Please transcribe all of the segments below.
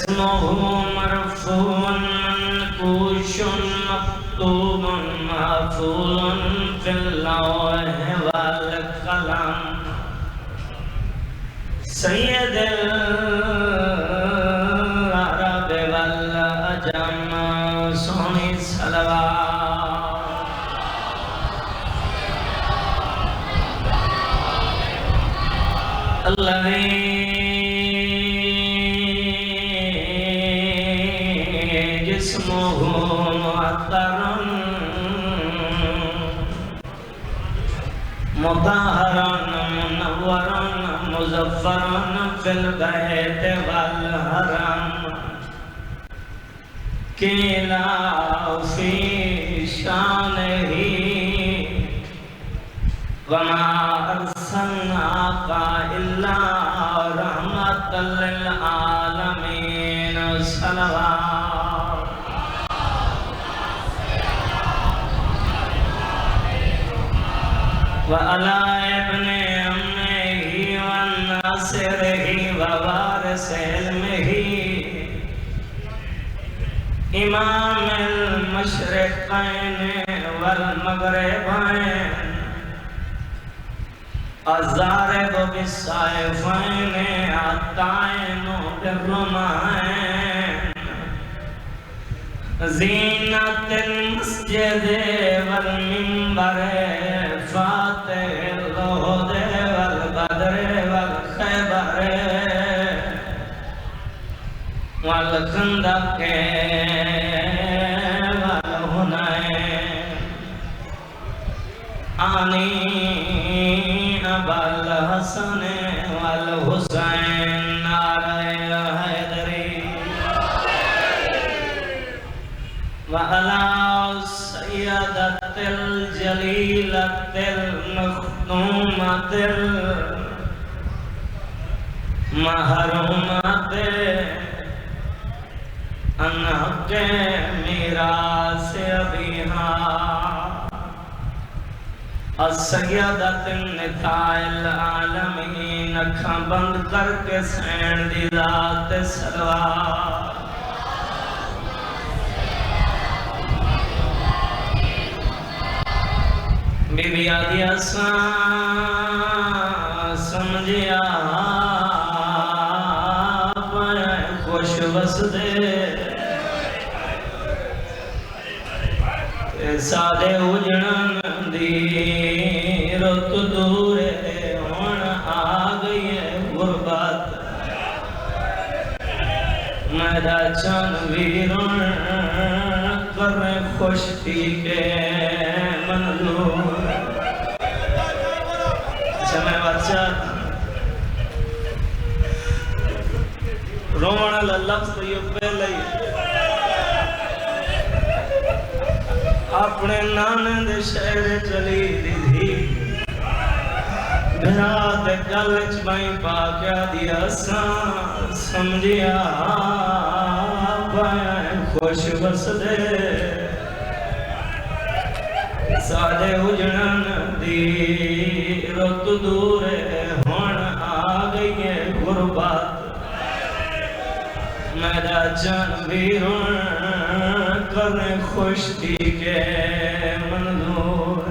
اسمه مرفوع منقوش مكتوب محفوظ في اللوح والقلم سید العرب والعجم سونی صلوات الذي جسمه معطر مطهر منور مزفر في البيت والحرم كلا في شانه وما أرسلناك إلا رحمة للعالمين صلوات وعلى ابن أمه والناصره ووارث علمه إمام المشرقين والمغربين الضارب بالسيفين الطاعن بالرمحين زينة المسجد والمنبر فاتح الأحد والبدر والخيبر والخندق والهنين آني أبا الحسن والحسين نعرہ حیدری وعلى السيدة الجليلة المخدومة المحرومة عن حق میراث أبيها السیدت النساء العالمین اکھاں بند کر کے سین دی ذات سلوات بی بی آدھی اساں سمجھیا پائے خوش بس دے سادے اجڑن دی رت دور ہون آ گئی ہے غربت میرا چن ویرن کر خوش تھی کے منظور اچھا میں بچہ رومن لفظ تو یہ پہلے ہی اپنے نانے دے شہر چلی دی تھی بھرات گلچ بائی پاکیا دیا سان سمجھیا پائیں خوش بس دے سادے اجڑن دی رت دور ہون آ گئی ہے غربت میرا جان ویرن کرنے خوش تھی کے منظور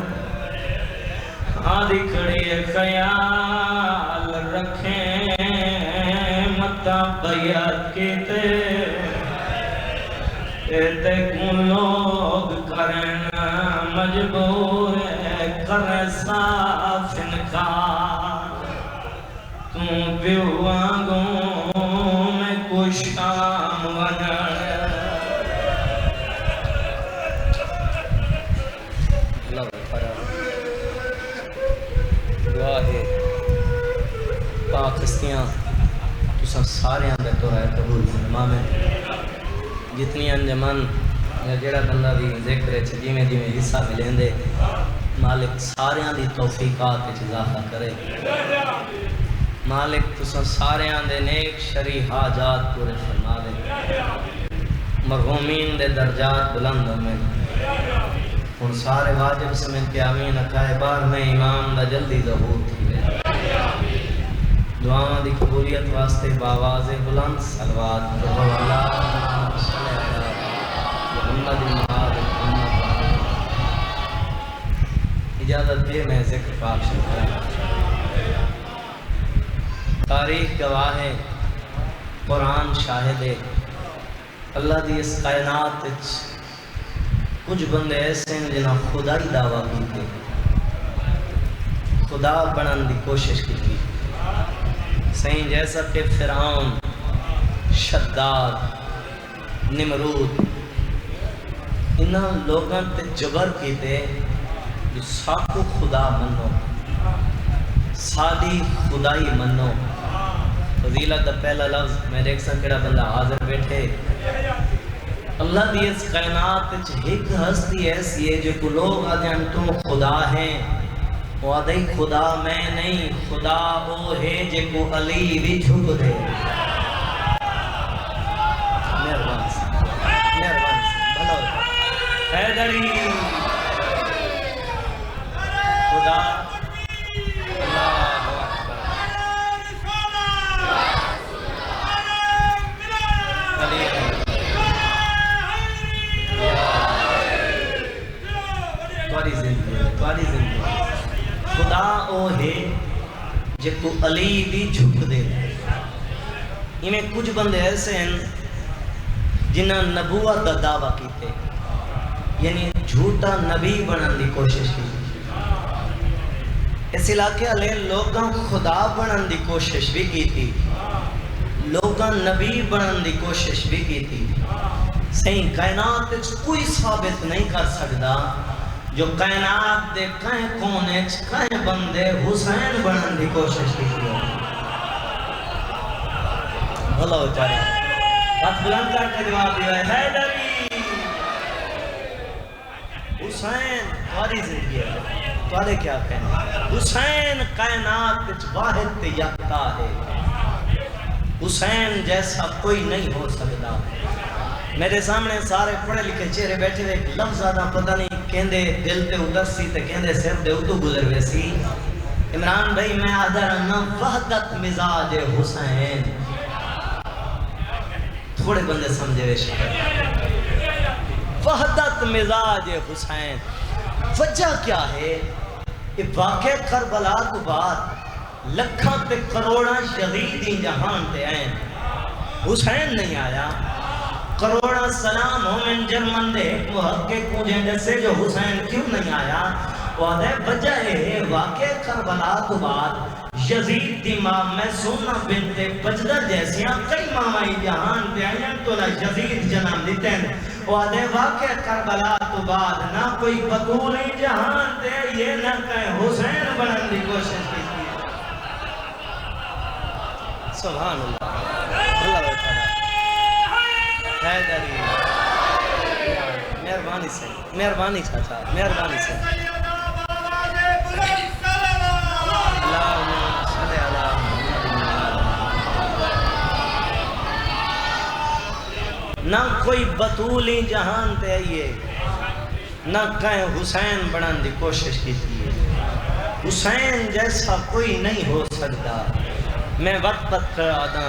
آدھی کھڑی خیال رکھیں متا بیعت کیتے تے کون لوگ کریں مجبور کریں صاف انکار تم پیو آنگوں میں کچھ کام ونر پاکستیاں تساں سارے آن دے تو رہے قبول ماں میں جتنی انجمن یا جڑا بندہ بھی ذکر چھجی میں حصہ ملیں دے مالک سارے آن دی توفیقات اضافہ کرے مالک تساں سارے آن دے نیک شرعی حاجات پورے فرما دے مرحومین دے درجات بلند میں ان سارے واجب سمجھ کے آمین اکھائے بار میں امام دا جلدی ظہور تھی دعاواں دی قبولیت واسطے باواز بلند صلوات پڑھو اللہ صلی اللہ محمد المعاد محمد. اجازت دے میں ذکر پاک شروع کروں. تاریخ گواہ ہے، قرآن شاہد ہے، اللہ دی اس کائنات کچھ بندے ایسے ہیں جنہاں خدائی دعویٰ کی، خدا بنن دی کوشش کی. صحیح جیسا کہ فرعون، شداد، نمرود انہاں لوگاں تے جبر کیتے جو ساکو خدا منو، سادی خدائی منو. فضیلت دا پہلا لفظ میں دیکھ سکڑا بندہ حاضر بیٹھے. اللہ دی اس کائنات ایک ہستی ایسی ہے جو کو لوگ آدھے ہم تم خدا ہیں، وہ آدھے خدا میں نہیں، خدا وہ ہے جو کو علی بھی جھک دے. مہربان سے بھلا ہوتا حیدری خدا خدا او ہے جے کو علی بھی جھک دے. انہیں کچھ بندے ایسے ہیں جنہاں نبوت دا دعویٰ کیتے، یعنی جھوٹا نبی بنن دی کوشش کی. اس علاقے والے لوگاں خدا بنن دی کوشش بھی کی تھی، لوگاں نبی بنن دی کوشش بھی کی تھی. صحیح کائنات کوئی ثابت نہیں کر سکتا جو کائنات دے کہیں کونے کہیں بندے حسین بنن دی کوشش کی تھی. بھلا ہو جائے بات بلند کر کے جواب دیا ہے حیدری حسین تمہاری زندگی ہے، تمہارے کیا کہنا؟ حسین کائنات واحد تے یکتا ہے، حسین جیسا کوئی نہیں ہو سکتا. میرے سامنے سارے پڑھے لکھے چہرے بیٹھے ہوئے، لفظ زیادہ پتہ نہیں کہندے دل تے ادھر سی تے کہندے سر دے اتو گزر ہوئے سی. عمران بھائی میں آدھا رہنا وحدت مزاج حسین. تھوڑے بندے سمجھے ہوئے شکر وحدت مزاج حسین. وجہ کیا ہے؟ یہ واقع کربلا کو بعد لکھاں تے کروڑاں شہیدیں جہان تے آئیں، حسین نہیں آیا. کروڑا سلام ہو من جرمن دے محقق مجھے جیسے جو حسین کیوں نہیں آیا؟ وعدہ وجہ ہے واقع کربلا تو بعد یزید دی ماں میں سونا بنت بجدر جیسیاں کئی مامائی جہان تے آئین تو نہ یزید جنم دیتے ہیں. وعدہ واقع کربلا تو بعد نہ کوئی بطولی جہان تے یہ نہ کہیں حسین بنن دی کوشش کی تھی. سبحان اللہ اللہ بیٹھا حیدری مہربانی سے مہربانی چاچا مہربانی سے نہ کوئی بطولی جہان تے آئیے نہ کہیں حسین بنان دی کوشش کی تھی. حسین جیسا کوئی نہیں ہو سکتا. میں وقت پت کر آدھا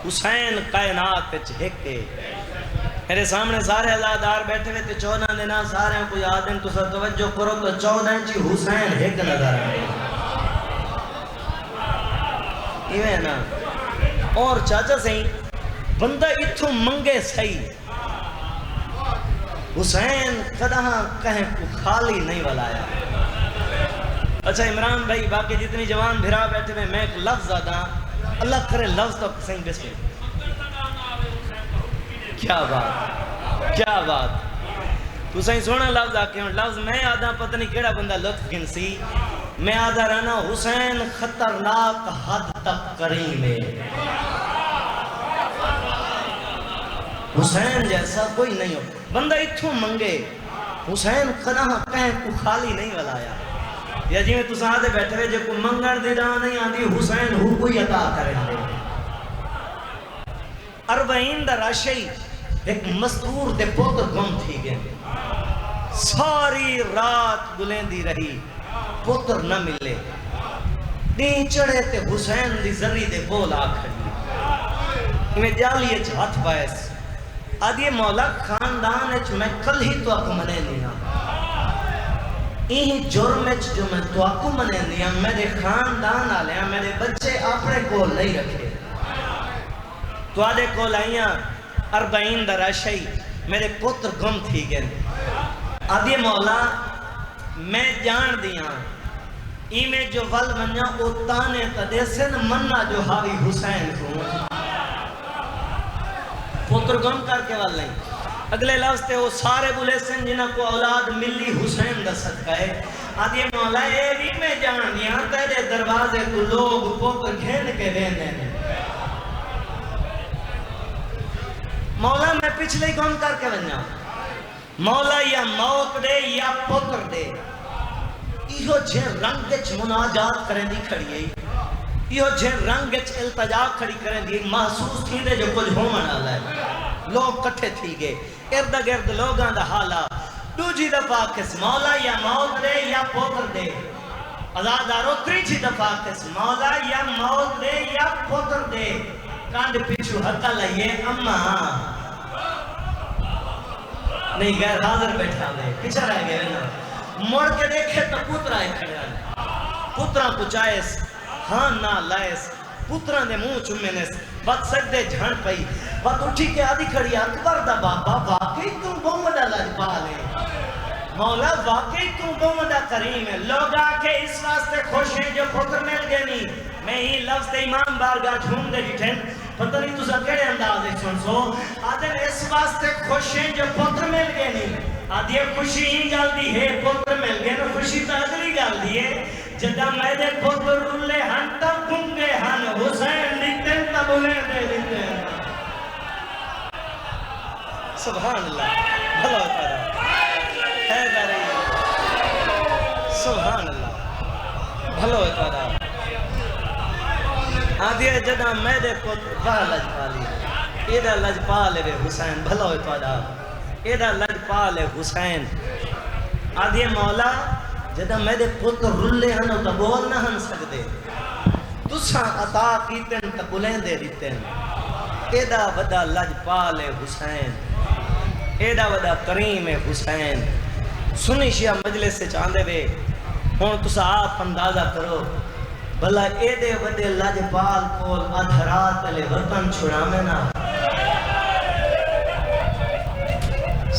حسین کائنات چھکے. میرے سامنے سارے ازادار بیٹھے ہوئے تھے 14 دینا سارے کوئی آدم تو سر توجہ کرو تو 14 چی حسین ایک نظر آئے. یہ نا اور چاچا سہی بندہ اتھو منگے سہی حسین کدہاں کہیں کو خالی نہیں ولایا. اچھا عمران بھائی باقی جتنی جوان بھرا بیٹھے ہوئے میں ایک لفظ آدھا اللہ کرے لفظ تو صحیح بسم اللہ. کیا بات کیا بات تو صحیح سونا لفظ آکے ہوں. لفظ میں آدھا پتہ نہیں کیڑا بندہ لطف گنسی. میں آدھا رہنا حسین خطرناک حد تک کریم ہے. حسین جیسا کوئی نہیں ہو. بندہ اتھوں منگے حسین کدہاں کہیں کو خالی نہیں ولایا. یا جی میں تو ساتھ بیٹھے ہوئے جو کو منگڑ دے دا نہیں آتی حسین ہو کوئی عطا کریں دے. 40 دا راشی ایک مستور دے پوتر گم تھی گئے. ساری رات گلیں دی رہی پوتر نہ ملے. دین چڑھے تے حسین دی ذری دے بول آ کھڑی میں جالیے ہاتھ پائس آدھی مولا خاندان اچ میں کل ہی تو آپ منے دیا این جرم اچ جو میں تو آپ منے دیا میرے خاندان آلیا میرے بچے اپنے کو نہیں رکھے تو آدھے کو لائیاں 40 دراشی میرے پتر گم تھی گئے آدھی مولا میں جان دیا میں جو ول منیا او تانے تدے سن مننا جو حاوی حسین کو پتر گم کر کے ول نہیں اگلے لفظ تے وہ سارے بولے سن جنہ کو اولاد ملی حسین دا صدقہ ہے آدھی مولا اے بھی میں جان دیا تیرے دروازے تو لوگ پتر گھین کے دینے مولا میں پچھلے گم کر کے بنیا مولا یا موت دے یا پتر دے ایہو جے رنگ اچ مناجات کریں دی کھڑی ہے ایہو جے رنگ اچ التجا کھڑی کریں دی محسوس تھی دے جو کچھ ہومن آلہ ہے لوگ کٹھے تھی گئے ارد گرد لوگاں دا حالا دوجی دفعہ کس مولا یا موت دے یا پتر دے ازادارو تریجی دفعہ کس مولا یا موت دے یا پتر دے کانڈ پیچھو ہتھا لئیے اما نہیں غیر حاضر بیٹھا دے پیچھا رہ گئے نا مڑ کے دیکھے تو پترہ ایک کھڑے آنے پترہ پچائیس ہاں نہ لائیس پترہ نے منہ چمینیس بات سجدے جھان پئی بات اٹھی کے آدھی کھڑی اکبر دا بابا واقعی تم بومدہ لجبال ہے مولا واقعی تم بومدہ کریم ہے لوگ آکے اس واسطے خوش ہیں جو پتر مل گئے نہیں میں ہی لفظ امام بارگاہ جھوم دے جٹھیں پتہ نہیں تو سب کہڑے انداز ایک سن سو آدھر اس واسطے خوش ہیں جو پتر مل گئے نہیں آدھی خوشی ہی گال دی ہے پتر مل گئے نا خوشی تو اگلی گال دی ہے جدہ میں دے پتر رولے ہن تب گنگے ہن حسین دیتے تب انہیں دے دیتے سبحان اللہ بھلا ہوتا رہا حیدر سبحان اللہ بھلا ہوتا رہا آدھی جدہ میں دے پتر بہا لجپالی ایدہ لجپالے بے حسین بھلا ہوتا رہا ایدہ لجپال حسین آدھی مولا جدہ میرے پتر رلے ہنو تا بول نہ ہن سکدے تساں عطا کیتن تا بلیں دے دیتن ایدہ ودا لجپال حسین ایدہ ودا کریم حسین سنی شیعہ مجلس سے چاندے بے ہون تسا آپ اندازہ کرو بھلا ایدے ودے لجپال کول ادھرات لے وطن چھڑا میں نہ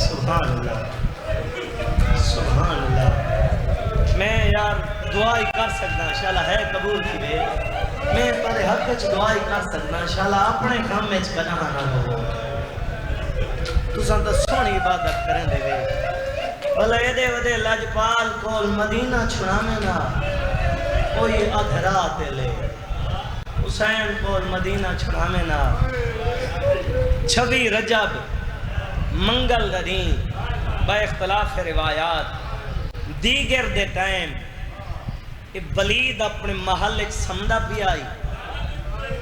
سبحان اللہ سبحان اللہ میں یار دعائی کر سکنا انشاءاللہ ہے قبول کی بے میں پارے حق اچھ دعائی کر سکنا انشاءاللہ اپنے کام میں اچھ بنا نہ ہو تو سانتا سونی عبادت کریں دے بے بھلا ایدے ودے لجپال کول مدینہ چھڑا میں نہ کوئی ادھرات لے حسین کول مدینہ چھڑا میں نہ 26 رجب منگل دین با اختلاف روایات دیگر دے ٹائم ولید اپنے محل ایک سمدہ بھی آئی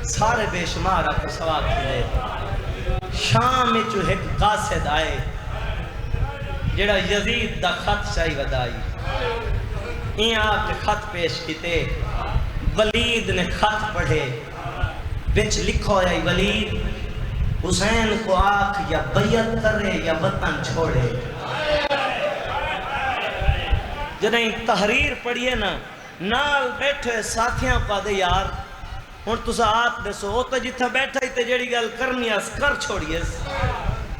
سارے بے شمار آپ کو سواب کھلے شام میں جو ایک قاسد آئے جڑا یزید دا خط چاہی ودائی این آپ کے خط پیش کیتے ولید نے خط پڑھے بچ لکھو یا ولید حسین کو آنکھ یا بیعت کرے یا وطن چھوڑے جنہیں تحریر پڑھئے نا نال بیٹھے ساتھیاں پا دے یار اور تسا آپ دے سو تو جتھا بیٹھا ہی تے جڑی گل کرنی اس کر چھوڑیس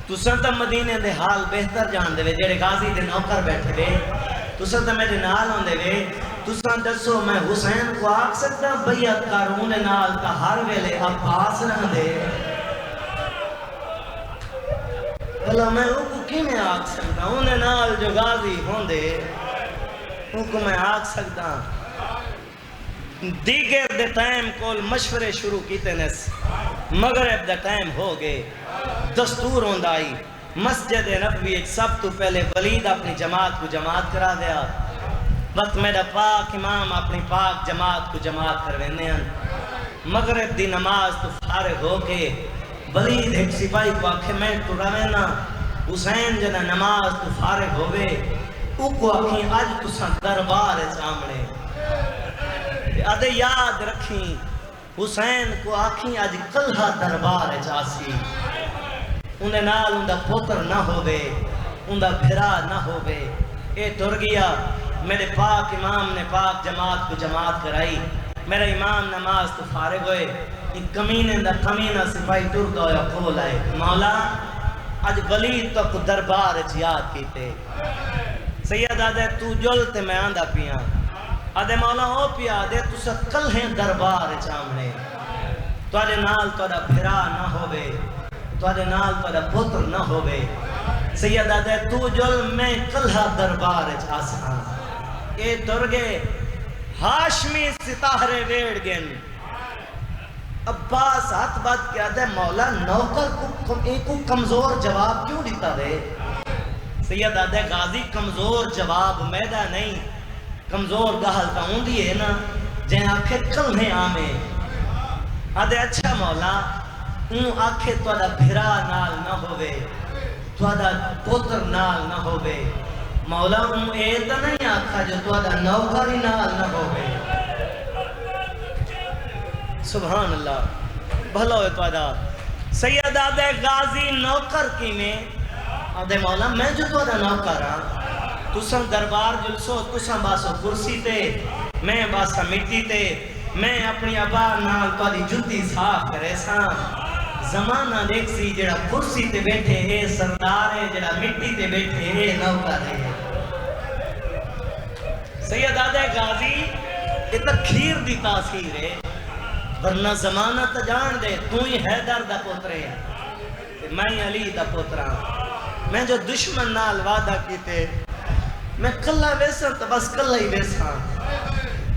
تسا تا مدینے دے حال بہتر جان دے وے جڑے غازی دے نوکر بیٹھے وے تسا تا میرے نال ہوں دے وے تسا دسو میں حسین کو آکھ سکتا بیعت کارون نال تا ہر ویلے عباس رہ دے بھلا میں ان کو کی میں آگ سکتا ہوں انہیں نال جو غازی ہوں دے ان کو میں آگ سکتا ہوں دیگر دے ٹائم کول مشورے شروع کیتے نس مغرب دے ٹائم ہو گئے دستور ہوندائی مسجد نبوی ایک سب تو پہلے ولید اپنی جماعت کو جماعت کرا دیا وقت میرا پاک امام اپنی پاک جماعت کو جماعت کروینے ہیں مغرب دی نماز تو فارغ ہو کے ولید ایک سپاہی کو آکھے میں تو روینا حسین جنہ نماز تو فارغ ہوئے او کو آکھیں آج تو سن دربار سامنے آدھے یاد رکھیں حسین کو آکھیں اج کلھا دربار چاسی انہیں نال اندہ پوتر نہ ہوئے اندہ بھرا نہ ہوئے اے ٹر گیا میرے پاک امام نے پاک جماعت کو جماعت کرائی میرا امام نماز تو فارغ ہوئے ایک کمینے دا کمینہ سپاہی ٹر گیا کھول آئے مولا اج ولید تک دربار یاد کیتے سید آدھے تو جلتے میں آندہ پیاں آدھے مولا ہو پیا دے تو سا کل ہیں دربار چامنے تو آدھے نال تو آدھا بھرا نہ ہوئے تو آدھے نال تو آدھا پتر نہ ہوئے سید آدھے تو جل میں کلھا دربار چاساں اے درگے ہاشمی ستارے ویڑ گن عباس ہاتھ بات کیا دے مولا نوکر کو کمزور جواب کیوں دیتا دے سید آدھے غازی کمزور جواب میدہ نہیں کمزور گاہل کا ہوں دیئے نا جہاں آنکھیں کل ہیں آمیں آدھے اچھا مولا ان آنکھیں تو آدھا بھرا نال نہ ہوئے تو آدھا پوتر نال نہ ہوئے مولا ان ایدہ نہیں آنکھا جو تو آدھا نوکری نال نہ ہوئے سبحان اللہ بھلا ہوئے تو آدھا سید آدھے غازی نوکر کی میں آدھے مولا میں جو تو آدھا نوکر ہاں تساں دربار جلسو تساں باسو کرسی تے میں باسا مٹی تے میں اپنی ابا نال تاری جتی صاف کرے ساں زمانہ دیکھ سی جڑا کرسی تے بیٹھے ہے سردار ہے جڑا مٹی تے بیٹھے ہے نوکر ہے سید آدھے غازی یہ تکھیر دی تاثیر ہے ورنہ زمانہ تا جان دے تو ہی حیدر دا پوترے میں علی دا پوترا میں جو دشمن نال وعدہ کیتے میں کلہ ویسا تو بس کلہ ہی ویسا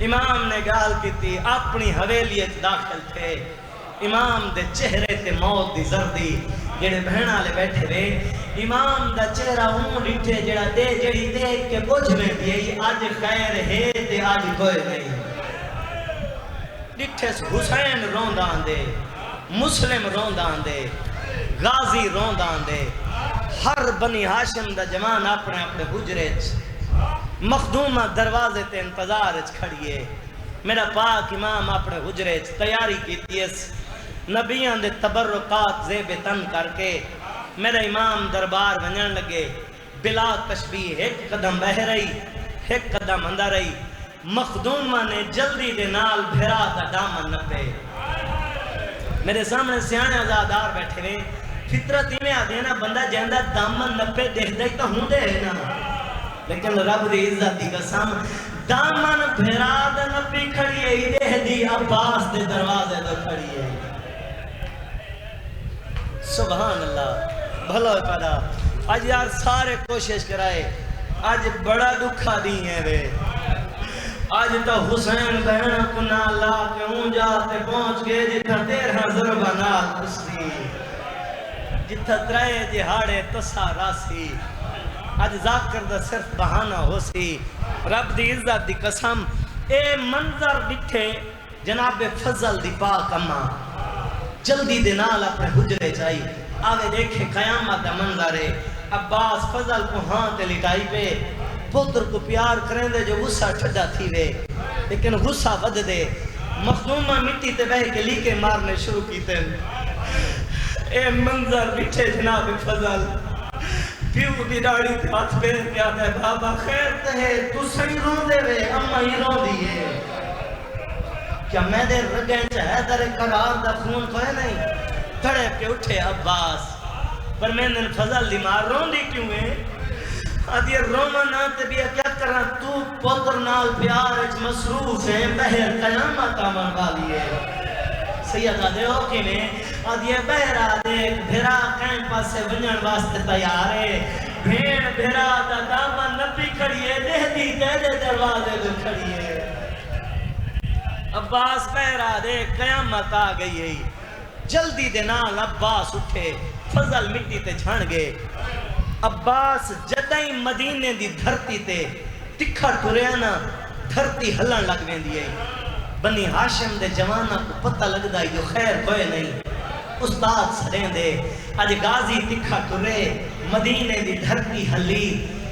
امام نے گال کی تھی اپنی حویلیت داخل تھے امام دے چہرے تے موت دی زردی جڑے بہنہ لے بیٹھے رہے امام دا چہرہ ہوں ڈٹھے جڑا دے جڑی دیکھ کے بوجھ میں دیئے آج خیر ہے تے آج کوئی نہیں ڈٹھے سے حسین روندان دے مسلم روندان دے غازی روندان دے ہر بنی ہاشم دا جوان اپنے اپنے حجرے مخدومہ دروازے تے انتظار کھڑیے میرا پاک امام اپنے حجرے تیاری کی تیس نبیان دے تبرکات زیب تن کر کے میرا امام دربار ونجن لگے بلا تشبیح ایک قدم بہ رہی ایک قدم اندر رہی مخدومہ نے جلدی دے نال بھرا دا دامن نپے میرے سامنے سیانے آزادار بیٹھے رہے فطرت ہی میں آدھے نا بندہ جہندہ دامن نپے دیکھ دے تو ہوں دے نا لیکن رب دی عزت دی قسم دامن بھرا دا نپی کھڑی ہے ہی دے دی عباس دے دروازے دا کھڑی ہے سبحان اللہ بھلا پڑا آج یار سارے کوشش کرائے آج بڑا دکھا دی ہیں وے آج تو حسین بہن کو نہ لا کے ہوں جاتے پہنچ گئے جتنا 13 ضربہ نال کسری جتھا ترائے جہاڑے تسا راسی آج ذاکر دا صرف بہانہ ہو سی رب دی عزت دی قسم اے منظر ڈٹھے جناب فضل دی پاک اماں جلدی دے نال اپنے حجرے چاہی آگے دیکھے قیامت دا منظر ہے عباس فضل کو ہاں تے لٹائی پہ پتر کو پیار کریں دے جو غصہ ٹھڈا تھی وے لیکن غصہ ود دے مخدومہ مٹی تے بہ کے لیکے مارنے شروع کیتے اے منظر بٹھے جناب فضل پیو دی ڈاڑی تے ہاتھ پہ کیا دے بابا خیر تے تو سہی رو دے وے اما ہی رو دیئے کیا میں دے رگیں چاہے در قرار دا خون کوئے نہیں تھڑے پہ اٹھے عباس پر میں نے فضل دی مار رون دی کیوں ہے آدھی رومنا تے بھی کیا کرنا تو پتر نال پیار اچ مصروف ہے بہر قیامت آمن والی ہے سید آدھے ہو کی میں آدھی بہر آدھے بھرا کہیں پاسے ونجن واسطے تیار ہے بھین بھرا دا دامن نپی کھڑی ہے دہ دی تیرے دروازے دو کھڑی ہے عباس بہر آدھے قیامت آ گئی ہے جلدی دے نال عباس اٹھے فضل مٹی تے جھڑ گئے عباس جدائیں مدینے دی دھرتی تے تکھا ٹریا نا دھرتی ہلن لگ وین دی بنی ہاشم دے جوانہ کو پتہ لگ دا جو خیر کوئے نہیں استاد سڑیں دے آج غازی تکھا ٹرے مدینے دی دھرتی ہلی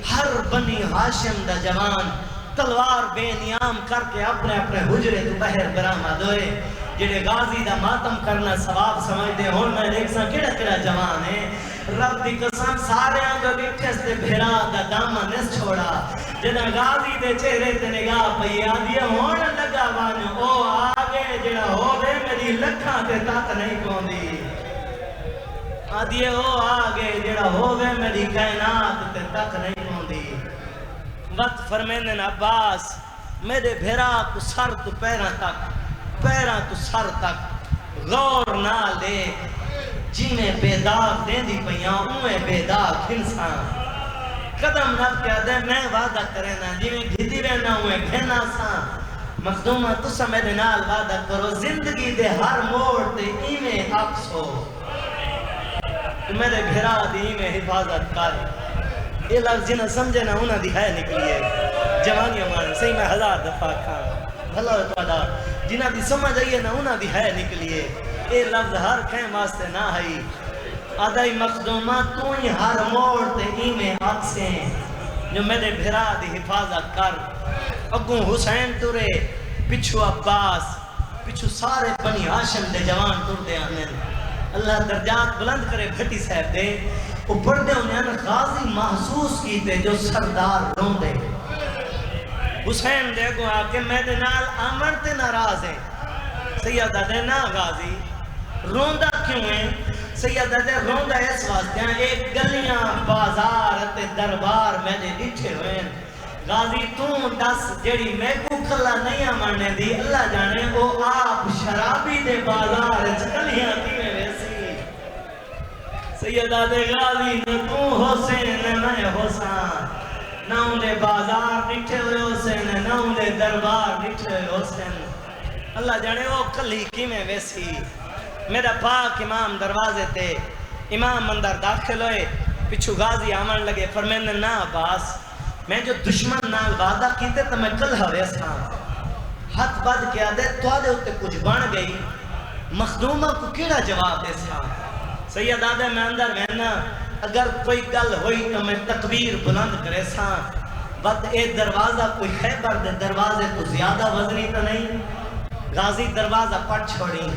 ہر بنی ہاشم دا جوان تلوار بے نیام کر کے اپنے اپنے حجرے تو بہر برآمد ہوئے جڑے غازی دا ماتم کرنا ثواب سمجھتے ہون میں دیکھ سا کیڑا کیڑا جوان ہے رب دی قسم سارے آنگا بیٹھے سے بھیرا دا دامن اس چھوڑا جنا غازی دے چہرے تے نگاہ پئی آدھی ہون لگا وانو او آگے جڑا ہو دے میری لکھاں تے تک نہیں پوندی آدھی او آگے جڑا ہو دے میری کائنات تے تک نہیں پوندی وقت فرمیندن عباس میرے بھیرا کو سر تو پیرا تو سر تک غور نہ لے جی میں بیدار دیں دی پیاں اوے بیدار انسان قدم نہ کیا دے میں وعدہ کرنا جی میں گھدی رہنا ہوئے گھنا سا مخدومہ تسا میرے نال وعدہ کرو زندگی دے ہر موڑ تے ایمیں عکس ہو میرے بھیرا دی ایمیں حفاظت کر یہ لفظ جنہ سمجھے نہ انہاں دی ہے نکلی ہے جوانی ہمارے صحیح میں 1000 دفعہ کھانا بھلا ہوئے پادا جنہ دی سمجھ آئیے نہ انہاں دی ہے نکلی ہے یہ لفظ ہر کہیں واسطے نہ ہے آدھائی مخدومہ تو ہی ہر موڑ تے ایمیں عکسیں جو میرے بھرا دی حفاظت کر اگوں حسین تورے پچھو عباس پچھو سارے بنی ہاشم دے جوان تور دے آنن اللہ درجات بلند کرے بھٹی صاحب دے وہ پڑھتے انہیں غازی محسوس کیتے جو سردار رون دے حسین دے کو آکے میرے نال آمر تے ناراض ہے سیدہ دے نا غازی روندہ کیوں ہے سیدہ دے روندہ اس واسطے ہیں ایک گلیاں بازار تے دربار میں نے ڈٹھے ہوئے ہیں غازی تو دس جڑی میں کو کھلا نہیں آمرنے دی اللہ جانے وہ آپ شرابی دے بازار گلیاں کیویں ویسی سیدہ دے غازی نہ تو حسین نہ میں حسین نہ انہیں بازار ڈٹھے ہوئے حسین نہ انہیں دربار ڈٹھے ہوئے حسین اللہ جانے وہ کلی کی میں ویسی میرا پاک امام دروازے تے امام اندر داخل ہوئے پچھو غازی آمن لگے فرمیندے نا عباس میں جو دشمن نال وعدہ کیتے تو میں کل ہوئے ساں ہاتھ بد کیا دے تو آدھے ہوتے کچھ بن گئی مخدومہ کو کیڑا جواب دے ساں سید آدھے میں اندر گہنا اگر کوئی گل ہوئی تو میں تکبیر بلند کرے ساں بد اے دروازہ کوئی خیبر دے دروازے تو زیادہ وزنی تو نہیں غازی دروازہ پٹ چھوڑی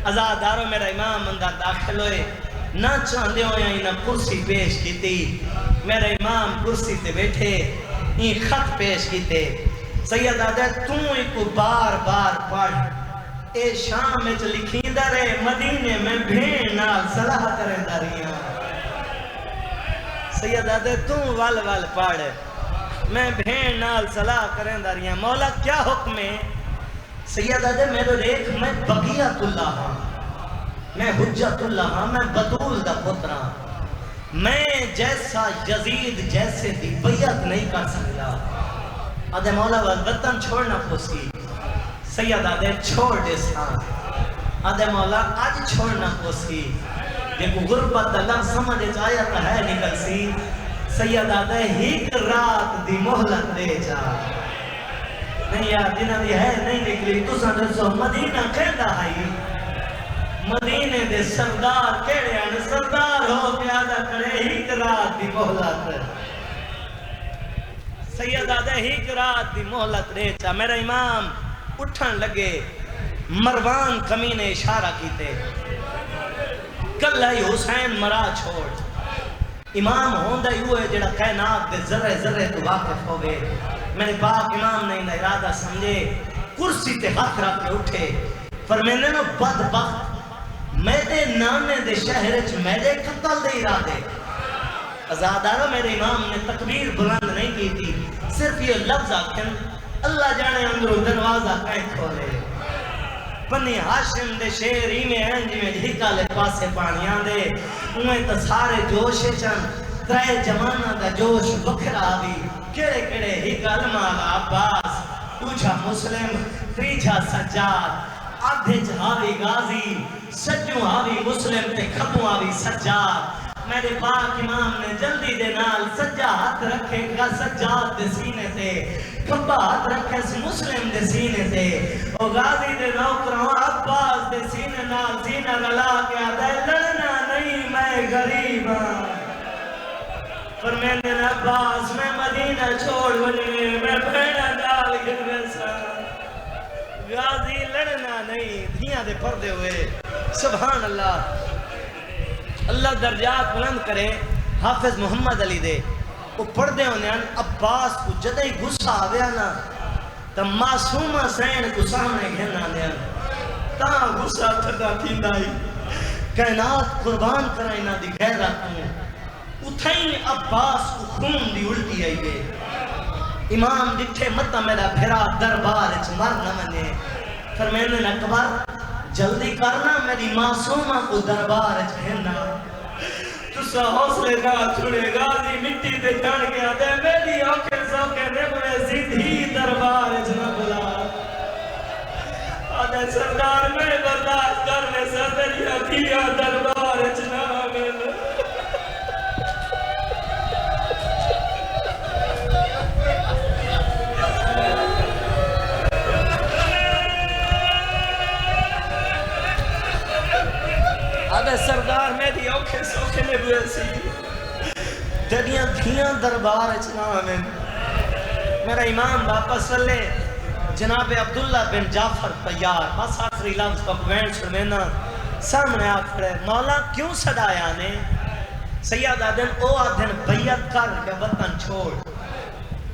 ازادارو میرا امام اندر داخل ہوئے نہ چاندے ہوئے ہیں نہ کرسی پیش کی تھی میرا امام کرسی تے بیٹھے این خط پیش کی تے سید آدھے توں ہی کو بار بار پڑھ اے شام میں لکھیں درے مدینے میں بھین نال صلاح کریں داریاں سید آدھے توں وال وال پڑھ میں بھین نال صلاح کریں داریاں مولا کیا حکم ہے سید آدھے میرے دیکھ میں بقیت اللہ ہاں میں حجت اللہ ہاں میں بطول دا پترا میں جیسا یزید جیسے دی بیعت نہیں کر سکتا آدھے مولا وطن چھوڑنا پوسی سید آدھے چھوڑ دے ساں آدھے مولا آج چھوڑنا پوسی دیکھو غربت اللہ سمجھے چاہیا تا ہے نکل سی سید آدھے ہیک رات دی محلت دے جا نہیں یار جنہ دی ہے نہیں نکلی تو سن سو مدینہ کہتا ہے مدینے دے سردار کہڑے ہیں سردار ہو پیادہ کرے ہیک رات دی محلت سید آدھے ہیک رات دی محلت دے جا میرا امام اٹھن لگے مروان کمینے اشارہ کیتے کل ہے حسین مرا چھوڑ امام ہوندہ ہی ہوئے جڑا کائنات دے ذرے ذرے تو واقف ہو گئے میرے پاک امام نے انہیں ارادہ سمجھے کرسی تے ہاتھ رکھ کے اٹھے فرمینے نا بدبخت میرے نانے دے شہرچ میرے قتل دے ارادے ازادارہ میرے امام نے تکبیر بلند نہیں کی تھی صرف یہ لفظ آکھن اللہ جانے اندرو دروازہ کہیں کھولے بنی ہاشم دے شہری میں ہیں جی میں جھکا لے پاسے پانیاں دے انہیں تا سارے جوش چن ترے جمانہ دا جوش بکھرا بھی کڑے کڑے ہی کلمہ عباس پوچھا مسلم تریجھا سجاد آدھے جہاوی غازی سجوں آوی مسلم تے کھپوں آوی سجاد میرے پاک امام نے جلدی دے نال سجا ہاتھ رکھے گا سجاد دے سینے تے کھپا ہاتھ رکھے مسلم دے سینے تے او غازی دے نوکروں عباس دے سینے نال سینہ رلا کے آدھے لڑنا نہیں میں غریب ہاں فرمیندے عباس میں مدینہ چھوڑ ونے میں بھیڑا تے پردے ہوئے. سبحان اللہ. اللہ درجات بلند کرے. حافظ محمد علی دے وہ پڑھدے ہونے ہیں عباس کو جدہ ہی غصہ آویا نا تا معصومہ سین کو سامنے گھننا دیا تاں غصہ تھکا تھی دائی کائنات قربان کرائنا دی غیرت ہوں. اتھائیں عباس کو خون دی الٹی آئی گئے. امام جتھے مطا میرا پھرا دربار اچ مر نہ منے فرمینے اکبر جلدی کرنا میری معصومہ کو دربار اچ گھننا. تسا حوصلے نہ چھڑے غازی مٹی تے جان گیا دے میری آنکھیں سوکے نبوے زندہی دربار اچ نہ بلا. آدھے سردار میں برداشت کرنے سے میری عقیہ دربار اچ نہ مل. آدھے سردار میری اوکھے سوکھے نے ہوئے سی تیریاں دھیاں دربار اچنا ہمیں. میرا امام واپس لے جناب عبداللہ بن جعفر طیار بس آخری لفظ کا کوین شرمینا سامنے آکھڑے مولا کیوں صدایا نے. سید آدم او آدھن بیعت کر کے وطن چھوڑ.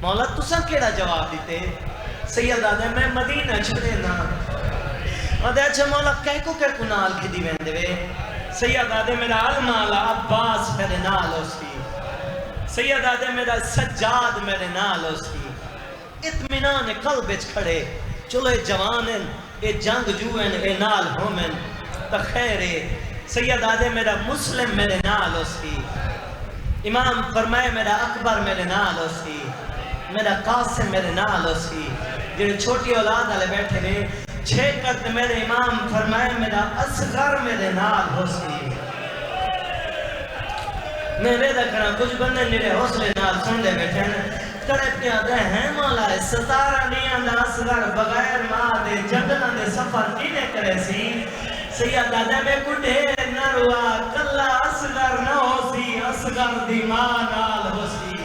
مولا تسا کیڑا جواب دیتے. سید آدم میں مدینہ چھڑے نا. آدھے اچھا مولا کہہ کو نال کی دی وین دے. سید آدھے میرا علمالا عباس میرے نال ہو سی. سید آدھے میرا سجاد میرے نال ہو سی. اطمینان قلب اچ کھڑے چلو جوانن اے جنگ جوئن اے نال ہومن تخیرے. سید آدھے میرا مسلم میرے نال ہو سی. امام فرمائے میرا اکبر میرے نال ہو سی. میرا قاسم میرے نال ہو سی. جنہیں چھوٹی اولاد آلے بیٹھے گئے چھیکت میرے امام فرمائے میرا اصغر میرے نال ہو سی. میرے دکھنا کچھ بندے میرے حوصلے نال سن دے بیٹھے ہیں تڑپ کے آدھے ہیں مولا 17 نیاں دا اصغر بغیر ماں دے جنگلہ دے سفر کینے کرے سی. سید آدھے میں کو ڈھیر نہ روا کلا اصغر نہ ہو سی اصغر دی ماں نال ہو سی.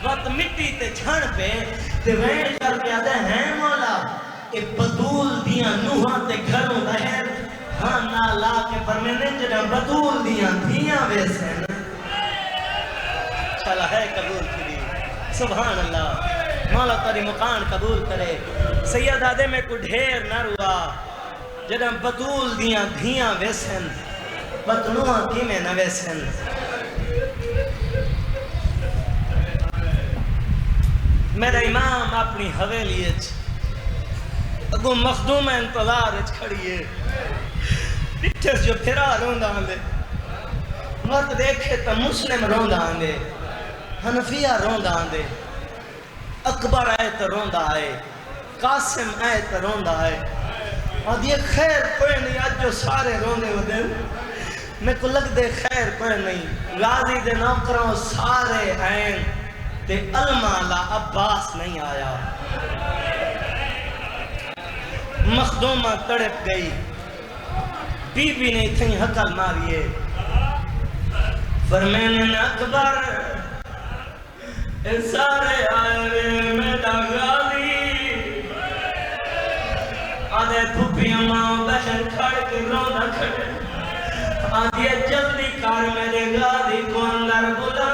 وقت مٹی تے چھن پہ تے وین کر کے آدھے ہیں مولا کہ بدول دیاں نوہاں تے گھروں دہر ہاں نہ لا کے پرمینے جنہاں بدول دیاں دھیاں ویسے چلا ہے قبول کری. سبحان اللہ. مولا تاری مقان قبول کرے. سید آدھے میں کو ڈھیر نہ روا جنہاں بدول دیاں دھیاں ویسن بدنوہاں کی میں نہ ویسن. میرا امام اپنی حویلی اگو مخدوم انتظار کھڑیے پیچھے جو پھرا روندہ آندے مت دیکھے تا مسلم روندہ آندے حنفیہ روندہ آندے اکبر آئے تا روندہ آئے قاسم آئے تا روندہ آئے. اور یہ خیر کوئی نہیں آج جو سارے روندے ہو دے میں کو لگ دے خیر کوئی نہیں. غازی دے نوکروں سارے آئیں تے المالا عباس نہیں آیا. مخدومہ تڑپ گئی بی بی نے اتنی حقل ماریے فرمینے اکبر اے سارے آئے میرا غازی آدھے پھوپی اماں بہن کھڑ کے رونا کھڑے آدھے جلدی کار میرے غازی کو اندر بلا.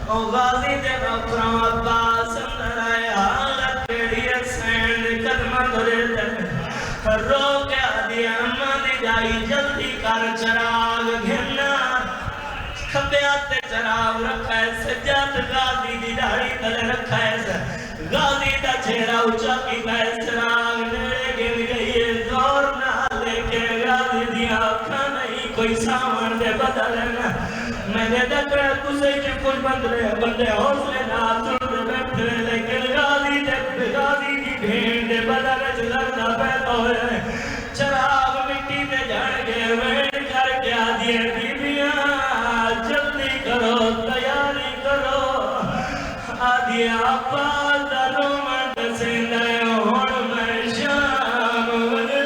او غازی دے نوکروں عباس اندر آئے حالت پیڑی سین قدمہ دھرے دے رو کے آدھی اماں دی جائی جلدی کر چراغ گھننا کھبے آتے چراغ رکھا ہے سجاد غازی دی داڑھی تلے رکھا ہے غازی دا چہرہ اچھا کی گئے چراغ نیڑے گن گئی ہے زور نہ لے کے غازی دی آنکھا نہیں کوئی سامان دے بدلنا. میں نے دکھا تُسے جو کچھ بندے حوصلے نہ سن دے بیٹھے لیکن غازی دی بھین دے بدلے چلنا پیدا ہوئے چراغ مٹی دے جھڑ گئے وین کر کے آدھئے بیبیاں جلدی کرو تیاری کرو آدھئے آپاس داروں میں سیندے ہون میں شام ہوئے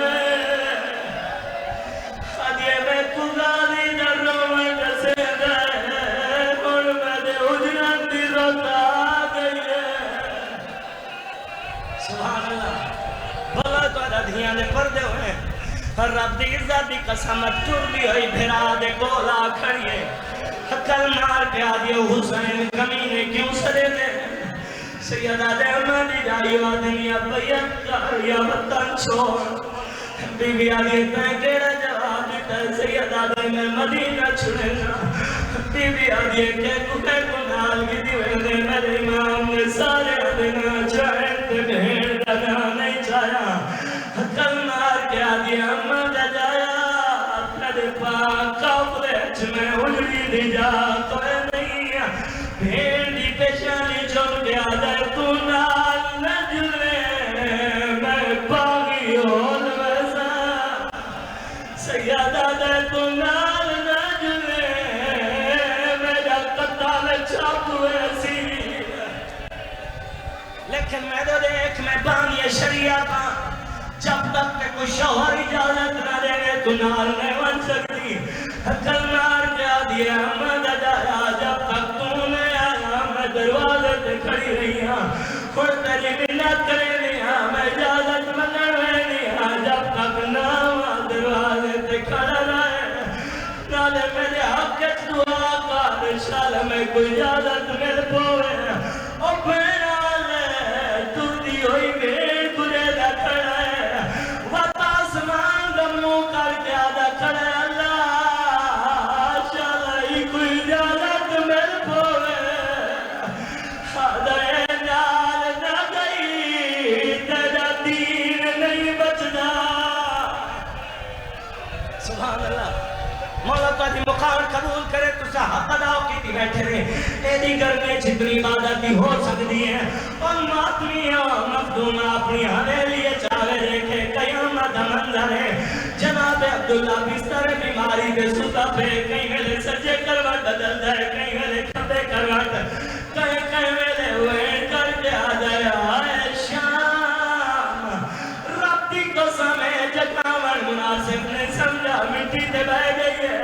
آدھئے میں کو غازی داروں میں سبحان اللہ. بھلا تو دھیاں دے پردے ہوئے رب دی عزت دی قسمت ٹردی ہوئی بھرا دے کولا کھڑیے حقل مار پیا دیو حسین کمینے کیوں سرے دے سیدہ دے مالی جائی وادنی ابیت کر یا وطن چھوڑ بی بی آدھی تین کیڑا جواب دیتا ہے سیدہ دے میں مدینہ چھڑنا بی بی آدھی کہ کتے کنال کی دیوے میرے امام نے سارے دینا چاہیں تے بھیڑ دنا نہیں چاہیا حقل مار کے آدھی احمد جایا اپنے پاک کافرچ میں اجڑی دی جا کوئی نہیں بھیڑ دی پیشانی چل گیا دے تو نال نہ جلے میں باغی ہون ویسا سیادہ دے تو نال نہ جلے میرا قتال چھاپ ویسی لیکن میں تو دیکھ میں بانی شریعہ کا جب تک کہ کوئی شوہر اجازت نہ دے گے تو نال نہیں بن سکتی حقل مار کیا دیا احمد جایا جب تک تو نے آیا میں دروازے تے کھڑی رہی ہاں خود تیری منت کرے نہیں ہاں میں اجازت منن میں نہیں ہاں جب تک نہ دروازے تے کھڑا رہے نالے میرے حق کے دعا کا انشاءاللہ میں کوئی اجازت مل پوے اور بینالے تردی ہوئی بھیڑ تجھے دا کھڑا ہے وقت آسمان دموں کر کے آدھا کھڑا ہے اللہ شاءاللہ ہی کوئی اجازت مل پوے خادہ نال نہ گئی تیرا دین نہیں بچنا سبحان اللہ مولا تاجی مقام قبول کرے تو سا حق اداؤ کی تھی بیٹھے رہے ایدی گھر میں جتنی عبادتی ہو سکتی ہے اور ماتمیاں مخدومہ اپنی حویلیے چاہے دیکھے قیامت منظر ہے جناب عبداللہ بستر بیماری کے ستا پہ کہیں میلے سجے کروٹ بدل جائے کہیں میلے کھپے کروٹ کہیں میلے ہوئے کر کے آ جائے آئے شام رب دی قسم ہے جگاون مناسب نے سمجھا مٹی تے بہ گئی ہے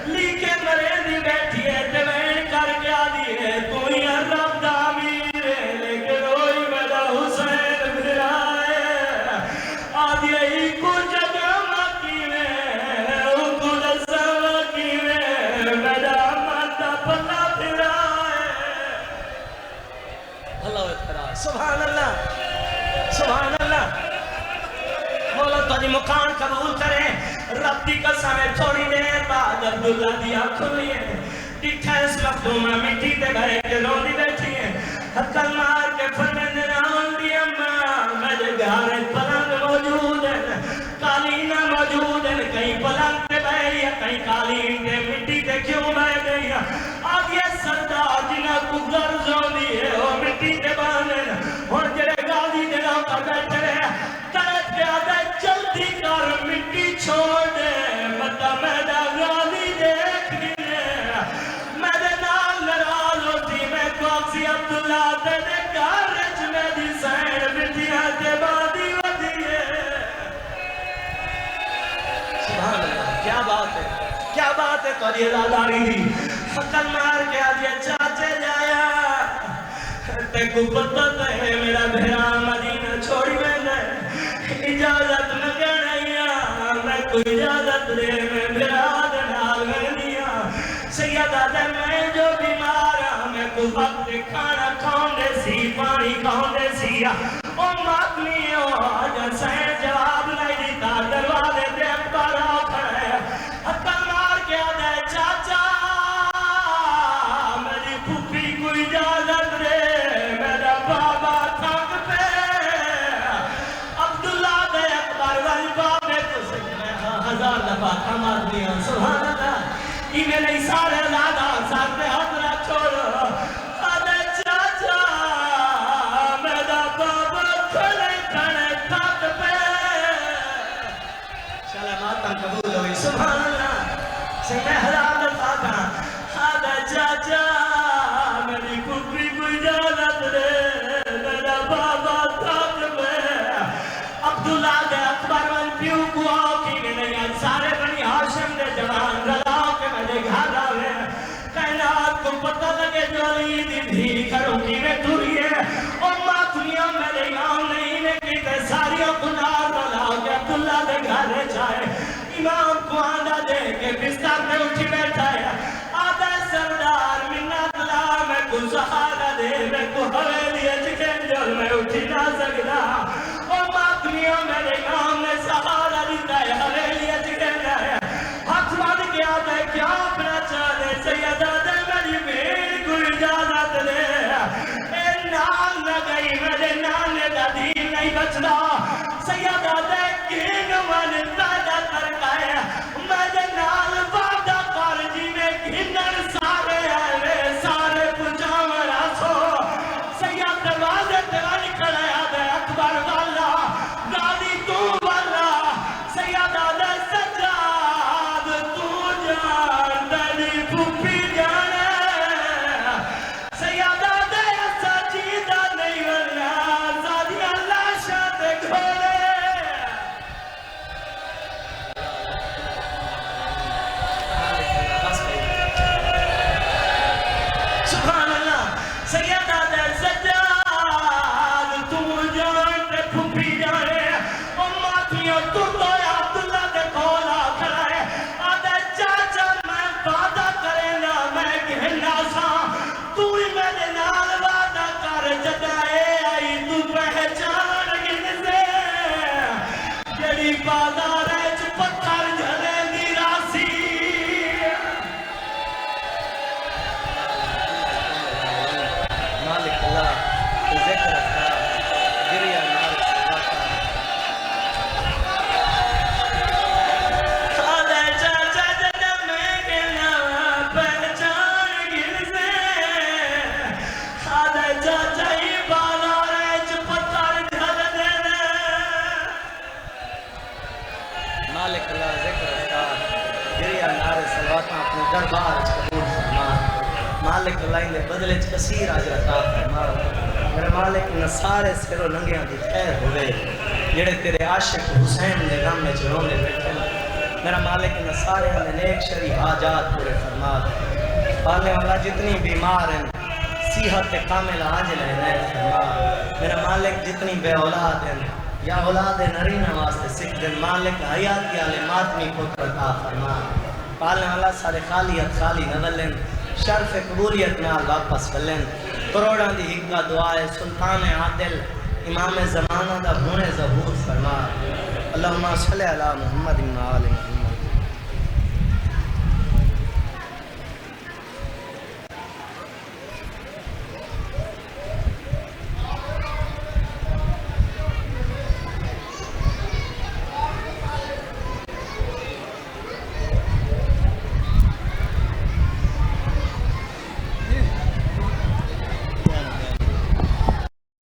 لیکے مریضی بیٹھی ہے تے میں کر کے آدھی ہے تو ہی رب دا امیر ہے لیکن روئی میرا حسین بھرا ہے آدھی ہی کو جگہ مکی میں او کو لسا مکی میں میرا ماتا پتا بھرا ہے اللہ اکبر سبحان اللہ سبحان اللہ مولا تجھے مکان قبول کرے رب دی قسم ہے تھوڑی دیر بعد عبداللہ دیا کھلی ہے ٹھیکھا اس مخدومہ مٹی تے بھرے کے روندی بیٹھی ہے حقل مار کے فرمند ران دی اماں میرے گھارے پلنگ موجود ہے قالینہ موجود ہے کہیں پلنگ تے بھائی ہے کہیں قالین تے مٹی تے کیوں بہ گئی ہے آج یہ سردار جنہ کو غرض ہوندی ہے وہ مٹی تے بانے اور جڑے گالی دے لوگ کر بیٹھے رہے ترت پہ آدھا جلدی کر مٹی چھوڑ دے مطا میڈا گالی دیکھ گئے میرے نال نرال ہوتی میں کوکسی عبداللہ تے دے کارج میں دی سین مٹیاں تے بادی ودی ہے سبحان اللہ کیا بات ہے تو یہ لاداری دی حقل مار کے آدھے چاچے جایا تے کو پتہ ہے میرا بھیرا مدینہ چھوڑی میں اجازت مگنیا میں کوئی اجازت دے میں بھراد نال گنیا سیدہ دے میں جو بیمارا میں کو وقت کھانا کھاؤں دے سی پانی کھاؤں دے سی او ماتمیوں آج سین جواب نہیں دیتا دروازے دے اکبر آکھر ہے حقل مار کے آدھے چاچا میری پھوپھی کو اجازت دے میرا بابا تھک پہ ہزار دفعہ کھمار دیا سبحان اللہ یہ میں نہیں سارے لادا ساتھ میں حضرہ چھوڑو آدھے چاچا میرا بابا کھڑے کھڑے تھک پہ چلے ماتم قبول ہوئی سبحان اللہ سے میں ہزار دفعہ کھا آدھے چاچا میری کھوپی کو اجازت دے میرا بابا تھک پہ عبداللہ دے اکبر من پیو کو آؤ کی نہیں سارے بنی ہاشم دے جوان رلاؤ کے مجھے گھر آوے کائنات کو پتہ لگے جو علی دی دھی کروں کی میں دوری ہے اور ماتمیاں میرے امام نہیں میں کی تے ساریوں کو نار رلاؤ کے دے میں کو حویلی اچھکن جو میں اٹھی نہ سکتا اور ماتمیوں میرے کام نے سہارا دیتا ہے حویلی اچھکن ہے ہاتھ مار کے آتا ہے کیا اپنا چاہے سیدہ دے میری بھیڑ کو اجازت دے اے نام نہ گئی میرے نانے دا دین نہیں بچنا سیدہ دے کینگ من پیدا کر گئے میرے نال وعدہ کر جی میں گھنر سارے آئے سارے پجامر آسو سیدہ دروازے تیرا نکل آیا دے اکبر والا راضی تو والا سیدہ دے سجاد تو جان تیری پھوپھی جانے سیدہ دے سجیدہ نہیں ورنہ سادی اللہ شاہ گھوڑے سبحان اللہ سیدہ دے سجاد تو جان تے پھوپھی جانے اور ماتھیوں تو عبداللہ دے کھولا کھڑا ہے آدھے چاچا میں وعدہ کرے نا میں کہنا سا تو ہی میرے نال وعدہ کر جدائے آئی تو پہچان گن سے جڑی بازار ہے چ پتھر جھلے دی راسی مالک اللہ ذکر رکھا گریا نار سواتا آدھے چاچا جدہ میں کہنا پہچان گن سے آدھے چاچا ہی بازار ہے چ پتھر جھل دے مالک اللہ ذکر رکھا گریا نار سواتا اپنے دربار قبول فرما مالک اللہ نے بدلے کثیر آج عطا فرما میرے مالک نہ سارے سرو ننگیاں دی خیر ہوئے جڑے تیرے عاشق حسین دے غم میں چرونے بیٹھے میرا مالک نہ سارے ہمیں نیک شری حاجات پورے فرما پالنے والا جتنی بیمار ہیں صحت کامل عاجل ہے نئے فرما میرا مالک جتنی بے اولاد ہیں یا اولاد نرینہ واسطے سکھ دن مالک حیات یا ماتمی پتر عطا فرما پالنے والا سارے خالیت خالی نہ ولن شرف قبولیت نال واپس ولن کروڑاں دی حقہ دعائے سلطان عادل امام زمانہ دا ہونے ظہور فرما اللہم صلی علی محمد و آل محمد